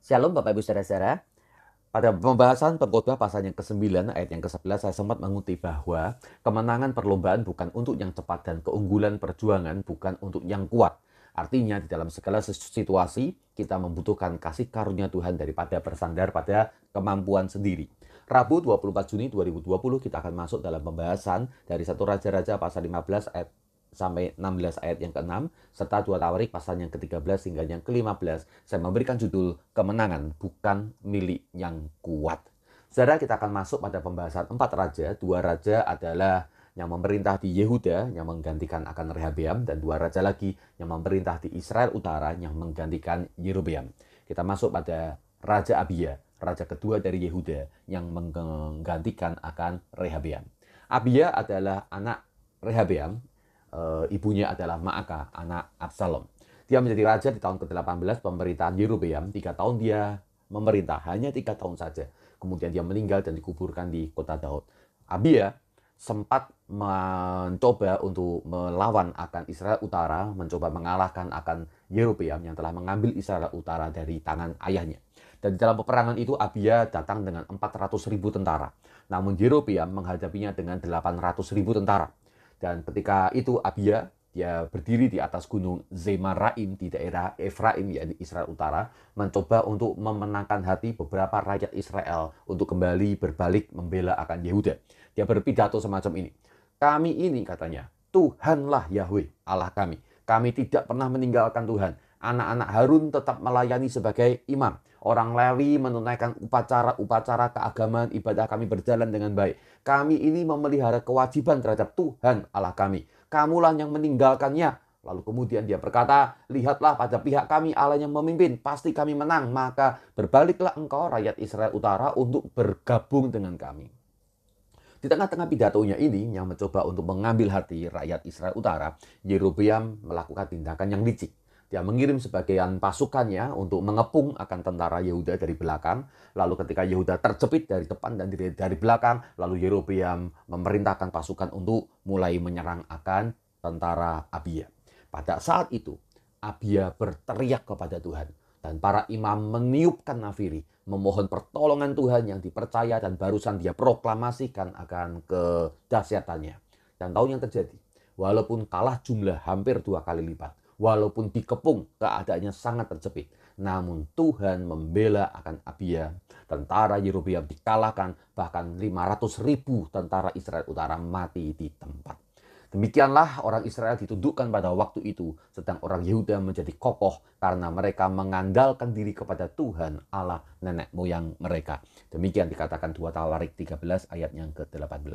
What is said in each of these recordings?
Shalom Bapak Ibu Saudara-saudara. Pada pembahasan pengkhotbah pasal yang ke-9 ayat yang ke-11 saya sempat mengutip bahwa kemenangan perlombaan bukan untuk yang cepat dan keunggulan perjuangan bukan untuk yang kuat. Artinya di dalam segala situasi kita membutuhkan kasih karunia Tuhan daripada bersandar pada kemampuan sendiri. Rabu 24 Juni 2020 kita akan masuk dalam pembahasan dari 1 Raja-Raja pasal 15 ayat sampai 16 ayat yang ke-6 serta 2 Tawarik pasal yang ke-13 hingga yang ke-15. Saya memberikan judul kemenangan bukan milik yang kuat. Saudara, kita akan masuk pada pembahasan 4 raja. 2 raja adalah yang memerintah di Yehuda yang menggantikan akan Rehabeam, dan 2 raja lagi yang memerintah di Israel Utara yang menggantikan Yerobeam. Kita masuk pada Raja Abia, raja kedua dari Yehuda yang menggantikan akan Rehabeam. Abia adalah anak Rehabeam. Ibunya adalah Maaka, anak Absalom. Dia menjadi raja di tahun ke-18 pemerintahan Yerobeam. 3 tahun dia memerintah, hanya 3 tahun saja. Kemudian dia meninggal dan dikuburkan di kota Daud. Abia sempat mencoba untuk melawan akan Israel Utara, mencoba mengalahkan akan Yerobeam yang telah mengambil Israel Utara dari tangan ayahnya. Dan di dalam peperangan itu Abia datang dengan 400.000 tentara. Namun Yerobeam menghadapinya dengan 800.000 tentara. Dan ketika itu Abia, dia berdiri di atas gunung Zemaraim di daerah Efraim, yaitu Israel Utara, mencoba untuk memenangkan hati beberapa rakyat Israel untuk kembali berbalik membela akan Yehuda. Dia berpidato semacam ini. Kami ini, katanya, Tuhanlah Yahweh, Allah kami. Kami tidak pernah meninggalkan Tuhan. Anak-anak Harun tetap melayani sebagai imam. Orang Lewi menunaikan upacara-upacara keagamaan, ibadah kami berjalan dengan baik. Kami ini memelihara kewajiban terhadap Tuhan Allah kami. Kamulah yang meninggalkannya. Lalu kemudian dia berkata, lihatlah pada pihak kami Allah yang memimpin. Pasti kami menang. Maka berbaliklah engkau rakyat Israel Utara untuk bergabung dengan kami. Di tengah-tengah pidatonya ini yang mencoba untuk mengambil hati rakyat Israel Utara, Yerobeam melakukan tindakan yang licik. Dia mengirim sebagian pasukannya untuk mengepung akan tentara Yehuda dari belakang. Lalu ketika Yehuda terjepit dari depan dan dari belakang, lalu Yerobeam memerintahkan pasukan untuk mulai menyerang akan tentara Abia. Pada saat itu, Abia berteriak kepada Tuhan. Dan para imam meniupkan nafiri, memohon pertolongan Tuhan yang dipercaya dan barusan dia proklamasikan akan kedahsyatannya. Dan tahu yang terjadi? Walaupun kalah jumlah hampir 2 kali lipat, walaupun dikepung keadaannya sangat terjepit, namun Tuhan membela akan Abia. Tentara Yerobeam dikalahkan, bahkan 500.000 tentara Israel Utara mati di tempat. Demikianlah orang Israel ditundukkan pada waktu itu, sedang orang Yehuda menjadi kokoh karena mereka mengandalkan diri kepada Tuhan Allah nenek moyang mereka. Demikian dikatakan 2 Tawarik 13 ayat yang ke-18.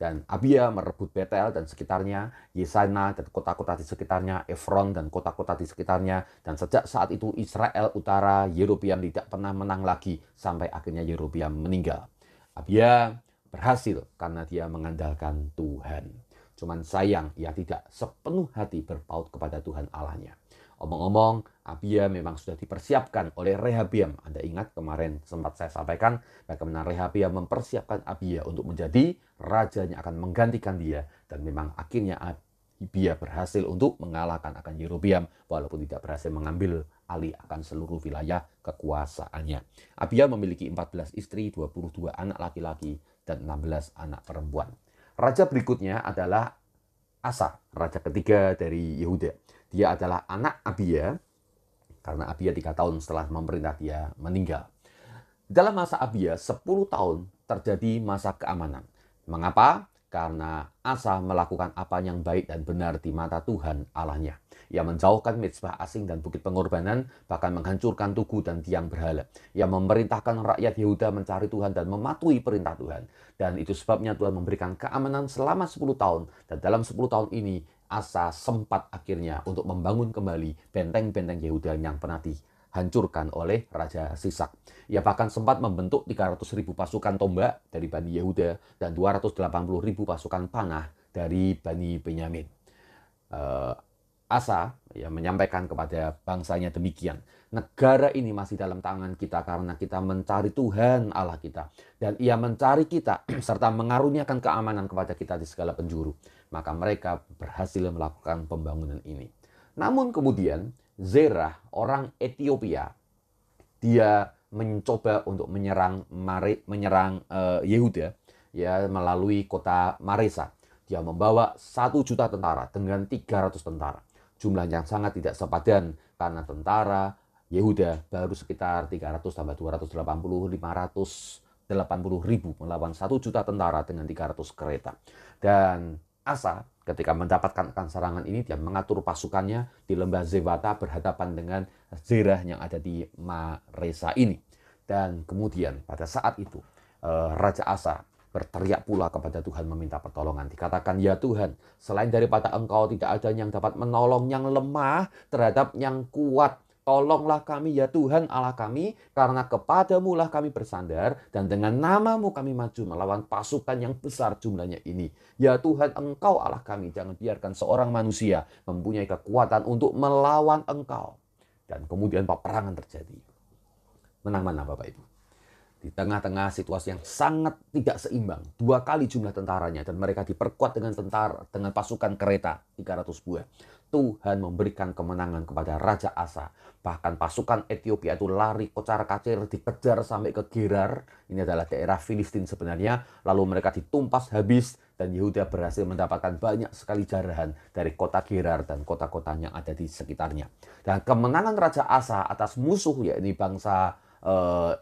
Dan Abia merebut Betel dan sekitarnya, Yesana dan kota-kota di sekitarnya, Efron dan kota-kota di sekitarnya. Dan sejak saat itu Israel Utara, Yerobeam tidak pernah menang lagi sampai akhirnya Yerobeam meninggal. Abia berhasil karena dia mengandalkan Tuhan. Cuman sayang, ia tidak sepenuh hati berpaut kepada Tuhan Allahnya. Omong-omong, Abia memang sudah dipersiapkan oleh Rehabeam. Anda ingat kemarin sempat saya sampaikan bagaimana Rehabeam mempersiapkan Abia untuk menjadi raja yang akan menggantikan dia. Dan memang akhirnya Abia berhasil untuk mengalahkan akan Yerobeam walaupun tidak berhasil mengambil alih akan seluruh wilayah kekuasaannya. Abia memiliki 14 istri, 22 anak laki-laki, dan 16 anak perempuan. Raja berikutnya adalah Asa, raja ketiga dari Yehuda. Dia adalah anak Abia, karena Abia 3 tahun setelah memerintah dia meninggal. Dalam masa Abia, 10 tahun terjadi masa keamanan. Mengapa? Karena Asa melakukan apa yang baik dan benar di mata Tuhan Allahnya. Ia menjauhkan mezbah asing dan bukit pengorbanan, bahkan menghancurkan tugu dan tiang berhala. Ia memerintahkan rakyat Yehuda mencari Tuhan dan mematuhi perintah Tuhan. Dan itu sebabnya Tuhan memberikan keamanan selama 10 tahun. Dan dalam 10 tahun ini, Asa sempat akhirnya untuk membangun kembali benteng-benteng Yehuda yang pernah dihancurkan oleh Raja Sisak. Ia bahkan sempat membentuk 300.000 pasukan tombak dari Bani Yehuda dan 280.000 pasukan panah dari Bani Benyamin. Asa ya menyampaikan kepada bangsanya demikian. Negara ini masih dalam tangan kita karena kita mencari Tuhan Allah kita. Dan ia mencari kita serta mengaruniakan keamanan kepada kita di segala penjuru. Maka mereka berhasil melakukan pembangunan ini. Namun kemudian Zerah, orang Ethiopia, Dia mencoba untuk menyerang Yehuda ya melalui kota Maresa. Dia membawa 1 juta tentara dengan 300 tentara. Jumlah yang sangat tidak sepadan karena tentara Yehuda baru sekitar 300 tambah 280, 580 ribu melawan 1 juta tentara dengan 300 kereta. Dan Asa ketika mendapatkan akan serangan ini, dia mengatur pasukannya di lembah Zewata berhadapan dengan Zerah yang ada di Maresa ini. Dan kemudian pada saat itu Raja Asa berteriak pula kepada Tuhan meminta pertolongan. Dikatakan, ya Tuhan, selain daripada Engkau tidak ada yang dapat menolong yang lemah terhadap yang kuat. Tolonglah kami ya Tuhan Allah kami, karena kepadamu lah kami bersandar, dan dengan namamu kami maju melawan pasukan yang besar jumlahnya ini. Ya Tuhan, Engkau Allah kami, jangan biarkan seorang manusia mempunyai kekuatan untuk melawan Engkau. Dan kemudian peperangan terjadi. Menang mana Bapak Ibu? Di tengah-tengah situasi yang sangat tidak seimbang, 2 kali jumlah tentaranya, dan mereka diperkuat dengan pasukan kereta 300 buah. Tuhan memberikan kemenangan kepada Raja Asa. Bahkan pasukan Ethiopia itu lari kocar-kacir, dikejar sampai ke Gerar. Ini adalah daerah Filistin sebenarnya. Lalu mereka ditumpas habis dan Yehuda berhasil mendapatkan banyak sekali jarahan dari kota Gerar dan kota-kotanya ada di sekitarnya. Dan kemenangan Raja Asa atas musuh, yakni bangsa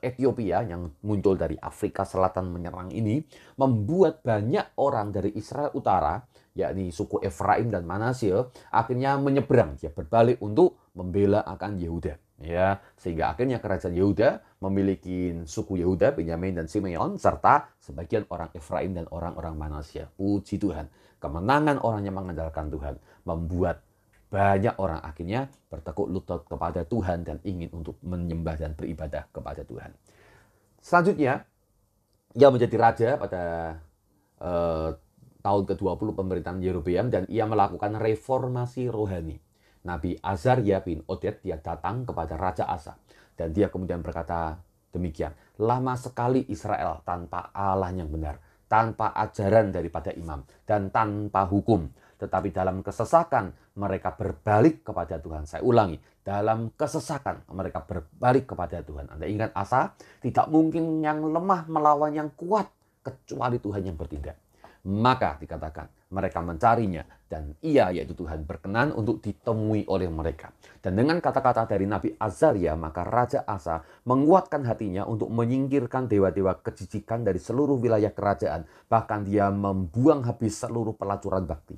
Ethiopia yang muncul dari Afrika Selatan menyerang ini, membuat banyak orang dari Israel Utara, yakni suku Efraim dan Manasye, akhirnya menyeberang, dia berbalik untuk membela akan Yehuda. Ya, sehingga akhirnya kerajaan Yehuda memiliki suku Yehuda, Benyamin dan Simeon, serta sebagian orang Efraim dan orang-orang Manasye. Puji Tuhan, kemenangan orang yang mengandalkan Tuhan membuat banyak orang akhirnya bertekuk lutut kepada Tuhan dan ingin untuk menyembah dan beribadah kepada Tuhan. Selanjutnya, ia menjadi raja pada tahun ke-20 pemerintahan Yerobeam dan ia melakukan reformasi rohani. Nabi Azaria bin Oded dia datang kepada Raja Asa dan dia kemudian berkata demikian, lama sekali Israel tanpa Allah yang benar, tanpa ajaran daripada imam dan tanpa hukum. Tetapi dalam kesesakan mereka berbalik kepada Tuhan. Saya ulangi, dalam kesesakan mereka berbalik kepada Tuhan. Anda ingat Asa? Tidak mungkin yang lemah melawan yang kuat kecuali Tuhan yang bertindak. Maka dikatakan mereka mencarinya dan ia yaitu Tuhan berkenan untuk ditemui oleh mereka. Dan dengan kata-kata dari Nabi Azaria, maka Raja Asa menguatkan hatinya untuk menyingkirkan dewa-dewa kejijikan dari seluruh wilayah kerajaan. Bahkan dia membuang habis seluruh pelacuran bakti.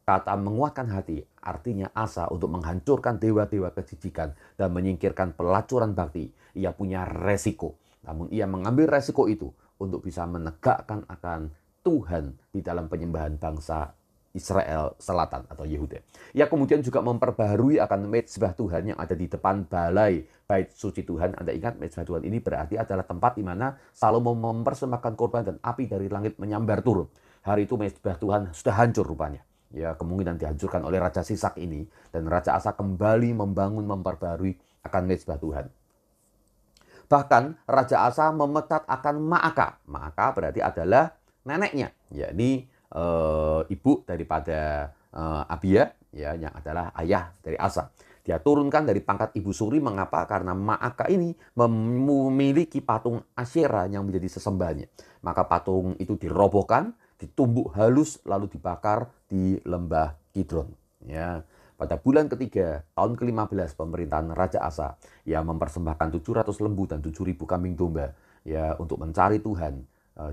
Kata menguatkan hati artinya Asa untuk menghancurkan dewa-dewa kejijikan dan menyingkirkan pelacuran bakti. Ia punya resiko. Namun ia mengambil resiko itu untuk bisa menegakkan akan Tuhan di dalam penyembahan bangsa Israel Selatan atau Yehuda. Ia kemudian juga memperbaharui akan mezbah Tuhan yang ada di depan balai bait suci Tuhan. Anda ingat mezbah Tuhan ini berarti adalah tempat di mana Salomo mempersembahkan korban dan api dari langit menyambar turun. Hari itu mezbah Tuhan sudah hancur rupanya. Ya, kemungkinan dihancurkan oleh Raja Sisak ini, dan Raja Asa kembali memperbarui akan mezbah Tuhan. Bahkan Raja Asa memetat akan Maaka. Maaka berarti adalah neneknya, yakni ibu daripada Abia, ya, yang adalah ayah dari Asa. Dia turunkan dari pangkat ibu suri. Mengapa? Karena Maaka ini memiliki patung Asyera yang menjadi sesembahannya. Maka patung itu dirobohkan, ditumbuk halus lalu dibakar di lembah Kidron. Ya, pada bulan ketiga tahun ke-15 pemerintahan Raja Asa, ia mempersembahkan 700 lembu dan 7.000 kambing domba ya untuk mencari Tuhan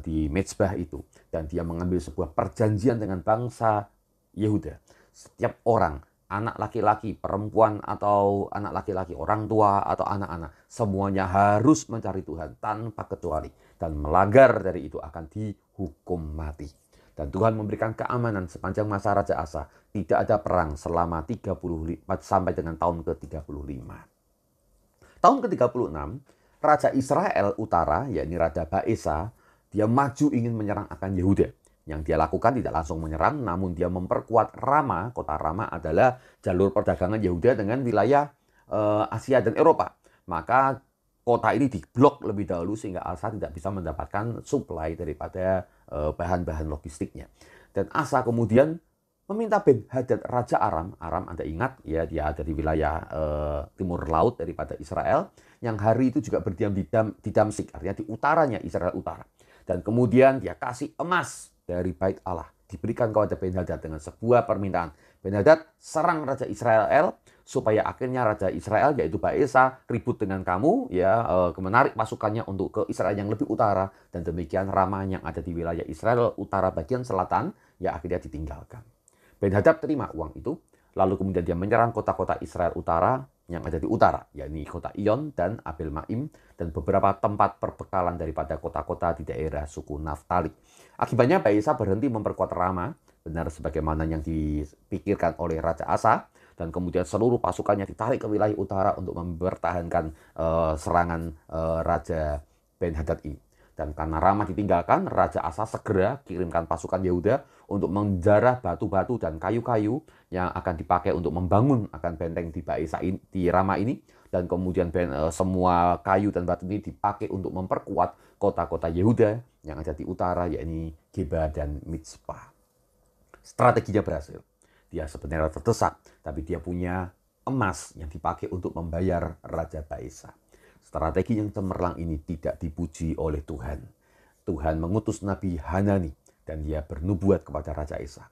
di mezbah itu, dan dia mengambil sebuah perjanjian dengan bangsa Yehuda. Setiap orang, anak laki-laki, perempuan atau anak laki-laki, orang tua atau anak-anak, semuanya harus mencari Tuhan tanpa kecuali, dan melanggar dari itu akan dihukum mati. Dan Tuhan memberikan keamanan sepanjang masa Raja Asa. Tidak ada perang selama 35 sampai dengan tahun ke-35. Tahun ke-36, Raja Israel Utara, yakni Raja Baesa, dia maju ingin menyerang akan Yehuda. Yang dia lakukan tidak langsung menyerang, namun dia memperkuat Rama. Kota Rama adalah jalur perdagangan Yehuda dengan wilayah Asia dan Eropa. Maka kota ini diblok lebih dahulu sehingga Asa tidak bisa mendapatkan suplai daripada bahan-bahan logistiknya. Dan Asa kemudian meminta Ben-Hadad Raja Aram. Aram Anda ingat ya, dia ada di wilayah timur laut daripada Israel, yang hari itu juga berdiam di Damsik, artinya di utaranya Israel utara. Dan kemudian dia kasih emas dari bait Allah, diberikan kepada Ben-Hadad dengan sebuah permintaan. Ben-Hadad serang Raja Israel supaya akhirnya Raja Israel yaitu Baesa ribut dengan kamu ya, menarik pasukannya untuk ke Israel yang lebih utara, dan demikian Rama yang ada di wilayah Israel utara bagian selatan ya akhirnya ditinggalkan. Ben-Hadad terima uang itu, lalu kemudian dia menyerang kota-kota Israel utara yang ada di utara, yakni kota Iyon dan Abel Maim, dan beberapa tempat perbekalan daripada kota-kota di daerah suku Naftali. Akibatnya Baesa berhenti memperkuat Rama, benar sebagaimana yang dipikirkan oleh Raja Asa, dan kemudian seluruh pasukannya ditarik ke wilayah utara untuk mempertahankan serangan Raja Ben-Hadad ini. Dan karena Rama ditinggalkan, Raja Asa segera kirimkan pasukan Yehuda untuk menjarah batu-batu dan kayu-kayu yang akan dipakai untuk membangun akan benteng di Baesa di Rama ini. Dan kemudian semua kayu dan batu ini dipakai untuk memperkuat kota-kota Yehuda yang ada di utara, yakni Geba dan Mizpah. Strateginya berhasil. Dia sebenarnya terdesak, tapi dia punya emas yang dipakai untuk membayar Raja Baesa. Strategi yang cemerlang ini tidak dipuji oleh Tuhan. Tuhan mengutus Nabi Hanani dan dia bernubuat kepada Raja Asa.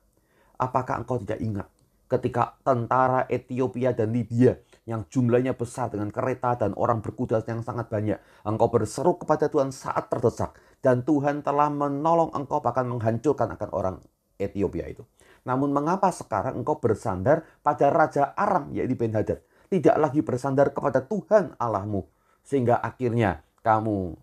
Apakah engkau tidak ingat ketika tentara Ethiopia dan Libya yang jumlahnya besar dengan kereta dan orang berkuda yang sangat banyak, engkau berseru kepada Tuhan saat terdesak, dan Tuhan telah menolong engkau bahkan menghancurkan akan orang Ethiopia itu. Namun mengapa sekarang engkau bersandar pada Raja Aram yaitu Ben-Hadad, tidak lagi bersandar kepada Tuhan Allahmu, sehingga akhirnya kamu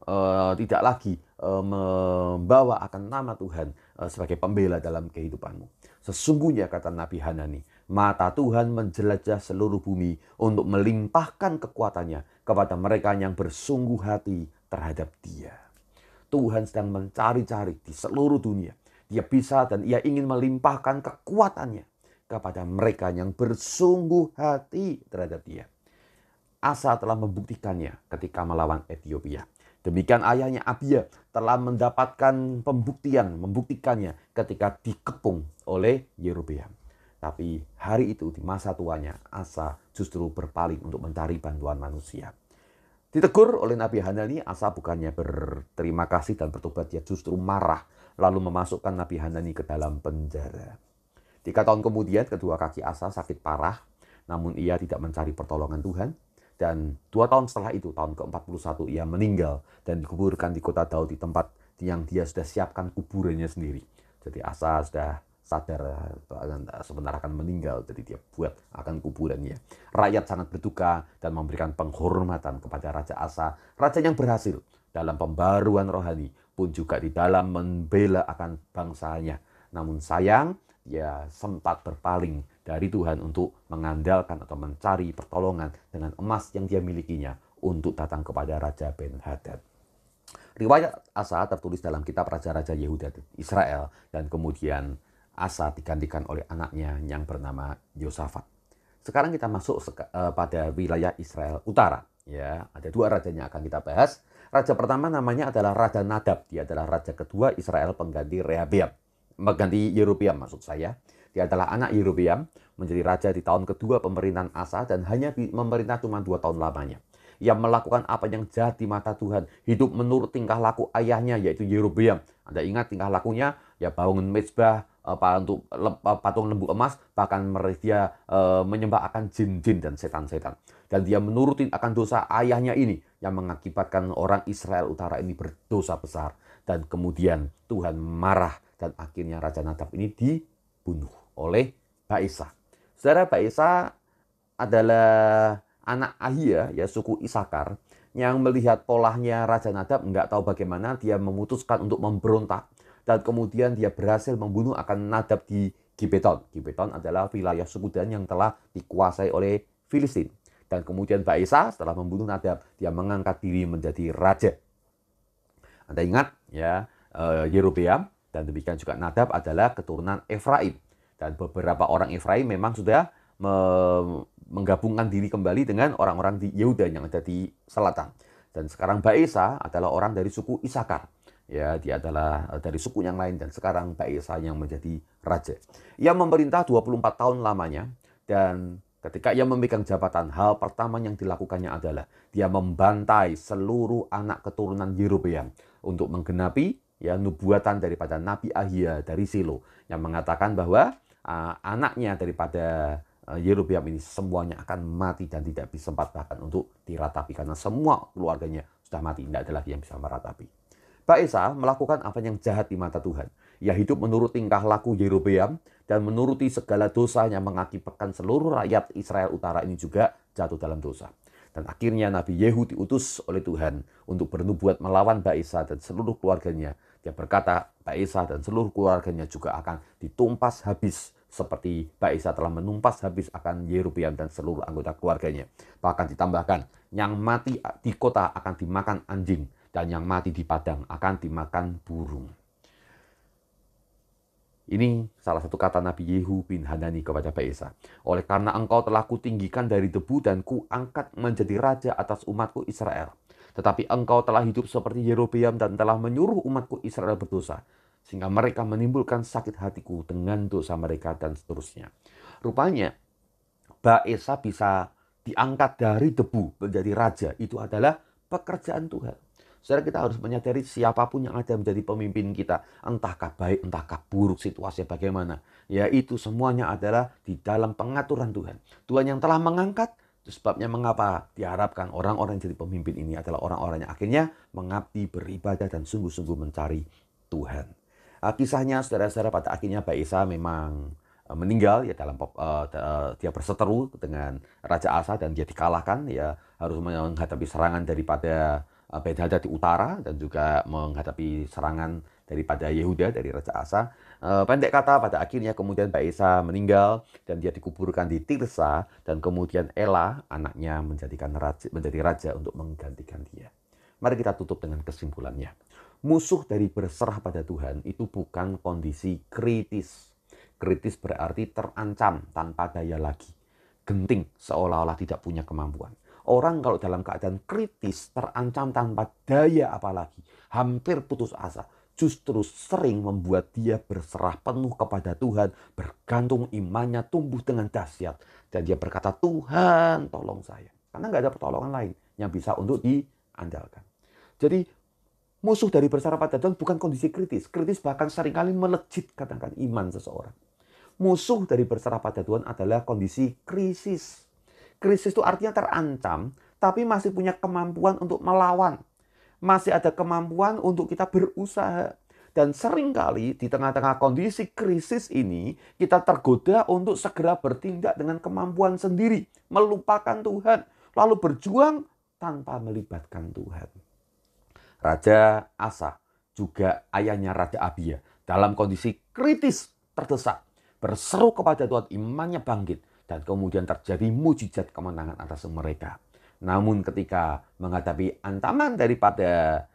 tidak lagi membawa akan nama Tuhan sebagai pembela dalam kehidupanmu. Sesungguhnya kata Nabi Hanani, mata Tuhan menjelajah seluruh bumi untuk melimpahkan kekuatannya kepada mereka yang bersungguh hati terhadap Dia. Tuhan sedang mencari-cari di seluruh dunia. Dia bisa dan ia ingin melimpahkan kekuatannya kepada mereka yang bersungguh hati terhadap Dia. Asa telah membuktikannya ketika melawan Ethiopia. Demikian ayahnya Abia telah mendapatkan membuktikannya ketika dikepung oleh Yerobeam. Tapi hari itu di masa tuanya, Asa justru berpaling untuk mencari bantuan manusia. Ditegur oleh Nabi Hanani, Asa bukannya berterima kasih dan bertobat, dia justru marah, lalu memasukkan Nabi Hanani ke dalam penjara. 3 tahun kemudian, kedua kaki Asa sakit parah, namun ia tidak mencari pertolongan Tuhan. Dan 2 tahun setelah itu, tahun ke-41, ia meninggal dan dikuburkan di kota Daud di tempat yang dia sudah siapkan kuburannya sendiri. Jadi Asa sudah sadar sebentar akan meninggal, jadi dia buat akan kuburannya. Rakyat sangat berduka dan memberikan penghormatan kepada Raja Asa, raja yang berhasil dalam pembaruan rohani, pun juga di dalam membela akan bangsanya. Namun sayang, dia sempat berpaling dari Tuhan untuk mengandalkan atau mencari pertolongan dengan emas yang dia milikinya untuk datang kepada Raja Ben-Hadad. Riwayat Asa tertulis dalam kitab Raja-Raja Yehuda Israel, dan kemudian Asa digantikan oleh anaknya yang bernama Yosafat. Sekarang kita masuk pada wilayah Israel Utara. Ya, ada 2 raja yang akan kita bahas. Raja pertama namanya adalah Raja Nadab. Dia adalah raja kedua Israel pengganti Yerobeam maksud saya. Dia adalah anak Yerobeam, menjadi raja di tahun kedua pemerintahan Asa dan hanya memerintah cuma 2 tahun lamanya. Ia melakukan apa yang jahat di mata Tuhan, hidup menurut tingkah laku ayahnya yaitu Yerobeam. Anda ingat tingkah lakunya? Ya bangun mezbah untuk patung lembu emas, bahkan dia menyembah akan jin-jin dan setan-setan. Dan dia menuruti akan dosa ayahnya ini yang mengakibatkan orang Israel Utara ini berdosa besar. Dan kemudian Tuhan marah dan akhirnya Raja Nadab ini dibunuh oleh Baesa. Saudara, Baesa adalah anak Ahia, ya suku Isakar, yang melihat polahnya Raja Nadab nggak tahu bagaimana, dia memutuskan untuk memberontak. Dan kemudian dia berhasil membunuh akan Nadab di Gibeton. Gibeton adalah wilayah suku Dan yang telah dikuasai oleh Filistin. Dan kemudian Baesa setelah membunuh Nadab, dia mengangkat diri menjadi raja. Anda ingat ya, Yerobeam, dan demikian juga Nadab adalah keturunan Efraim. Dan beberapa orang Efraim memang sudah menggabungkan diri kembali dengan orang-orang di Yehuda yang ada di selatan. Dan sekarang Baesa adalah orang dari suku Isakar. Ya, dia adalah dari suku yang lain dan sekarang Baesa yang menjadi raja. Ia memerintah 24 tahun lamanya dan ketika ia memegang jabatan, hal pertama yang dilakukannya adalah dia membantai seluruh anak keturunan Yerobeam untuk menggenapi ya nubuatan daripada Nabi Ahia dari Silo yang mengatakan bahwa anaknya daripada Yerobeam ini semuanya akan mati dan tidak sempat bahkan untuk diratapi karena semua keluarganya sudah mati, tidak ada lagi yang bisa meratapi. Baesa melakukan apa yang jahat di mata Tuhan. Ia hidup menurut tingkah laku Yerobeam dan menuruti segala dosa yang mengakibatkan seluruh rakyat Israel Utara ini juga jatuh dalam dosa. Dan akhirnya Nabi Yehu diutus oleh Tuhan untuk bernubuat melawan Baesa dan seluruh keluarganya. Dia berkata, Baesa dan seluruh keluarganya juga akan ditumpas habis seperti Baesa telah menumpas habis akan Yerobeam dan seluruh anggota keluarganya. Bahkan ditambahkan, yang mati di kota akan dimakan anjing dan yang mati di padang akan dimakan burung. Ini salah satu kata Nabi Yehu bin Hanani kepada Baesa. Oleh karena engkau telah kutinggikan dari debu dan kuangkat menjadi raja atas umatku Israel. Tetapi engkau telah hidup seperti Yerobeam dan telah menyuruh umatku Israel berdosa. Sehingga mereka menimbulkan sakit hatiku dengan dosa mereka dan seterusnya. Rupanya Baesa bisa diangkat dari debu menjadi raja. Itu adalah pekerjaan Tuhan. Saudara, kita harus menyadari siapapun yang ada menjadi pemimpin kita, entahkah baik, entahkah buruk, situasi bagaimana, ya itu semuanya adalah di dalam pengaturan Tuhan. Tuhan yang telah mengangkat, itu sebabnya mengapa diharapkan orang-orang yang jadi pemimpin ini adalah orang-orang yang akhirnya mengabdi, beribadah, dan sungguh-sungguh mencari Tuhan. Kisahnya, saudara-saudara, pada akhirnya Baesa memang meninggal ya dalam dia berseteru dengan Raja Asa dan dia dikalahkan, ya harus menghadapi serangan daripada Ben-Hadad di utara dan juga menghadapi serangan daripada Yehuda dari Raja Asa. Pendek kata, pada akhirnya kemudian Baesa meninggal dan dia dikuburkan di Tirsa dan kemudian Ela anaknya menjadi raja untuk menggantikan dia. Mari kita tutup dengan kesimpulannya. Musuh dari berserah pada Tuhan itu bukan kondisi kritis. Kritis berarti terancam tanpa daya lagi. Genting seolah-olah tidak punya kemampuan. Orang kalau dalam keadaan kritis, terancam tanpa daya apalagi, hampir putus asa, justru sering membuat dia berserah penuh kepada Tuhan, bergantung imannya tumbuh dengan dahsyat. Dan dia berkata, Tuhan tolong saya. Karena nggak ada pertolongan lain yang bisa untuk diandalkan. Jadi musuh dari berserah pada Tuhan bukan kondisi kritis. Kritis bahkan seringkali melejit katakan iman seseorang. Musuh dari berserah pada Tuhan adalah kondisi krisis. Krisis itu artinya terancam, tapi masih punya kemampuan untuk melawan. Masih ada kemampuan untuk kita berusaha. Dan seringkali di tengah-tengah kondisi krisis ini, kita tergoda untuk segera bertindak dengan kemampuan sendiri. Melupakan Tuhan. Lalu berjuang tanpa melibatkan Tuhan. Raja Asa, juga ayahnya Raja Abia, dalam kondisi kritis terdesak. Berseru kepada Tuhan, imannya bangkit. Dan kemudian terjadi mujizat kemenangan atas mereka. Namun ketika menghadapi ancaman daripada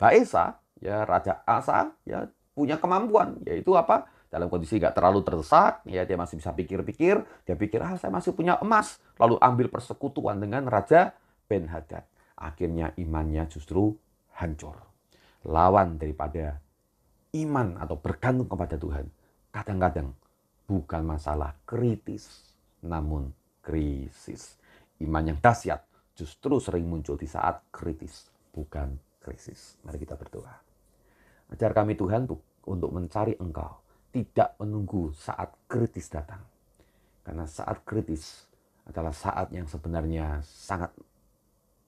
Baesa, ya Raja Asa ya punya kemampuan, yaitu apa? Dalam kondisi gak terlalu terdesak, ya dia masih bisa pikir-pikir, dia pikir saya masih punya emas, lalu ambil persekutuan dengan Raja Ben-Hadad. Akhirnya imannya justru hancur. Lawan daripada iman atau bergantung kepada Tuhan, kadang-kadang bukan masalah kritis, namun krisis. Iman yang dahsyat justru sering muncul di saat kritis, bukan krisis. Mari kita berdoa. Ajar kami Tuhan untuk mencari Engkau, tidak menunggu saat kritis datang. Karena saat kritis adalah saat yang sebenarnya sangat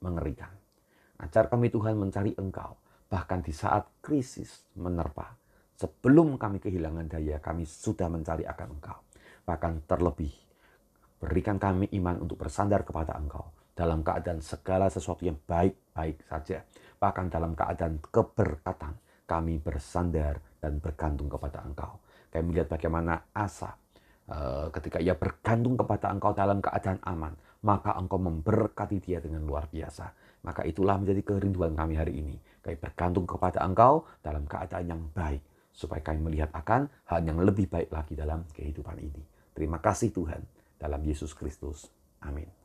mengerikan. Ajar kami Tuhan mencari Engkau, bahkan di saat krisis menerpa. Sebelum kami kehilangan daya, kami sudah mencari akan Engkau. Bahkan terlebih, berikan kami iman untuk bersandar kepada Engkau. Dalam keadaan segala sesuatu yang baik-baik saja. Bahkan dalam keadaan keberkatan, kami bersandar dan bergantung kepada Engkau. Kami melihat bagaimana Asa, ketika ia bergantung kepada Engkau dalam keadaan aman, maka Engkau memberkati dia dengan luar biasa. Maka itulah menjadi kerinduan kami hari ini. Kami bergantung kepada Engkau dalam keadaan yang baik, supaya kami melihat akan hal yang lebih baik lagi dalam kehidupan ini. Terima kasih Tuhan, dalam Yesus Kristus. Amin.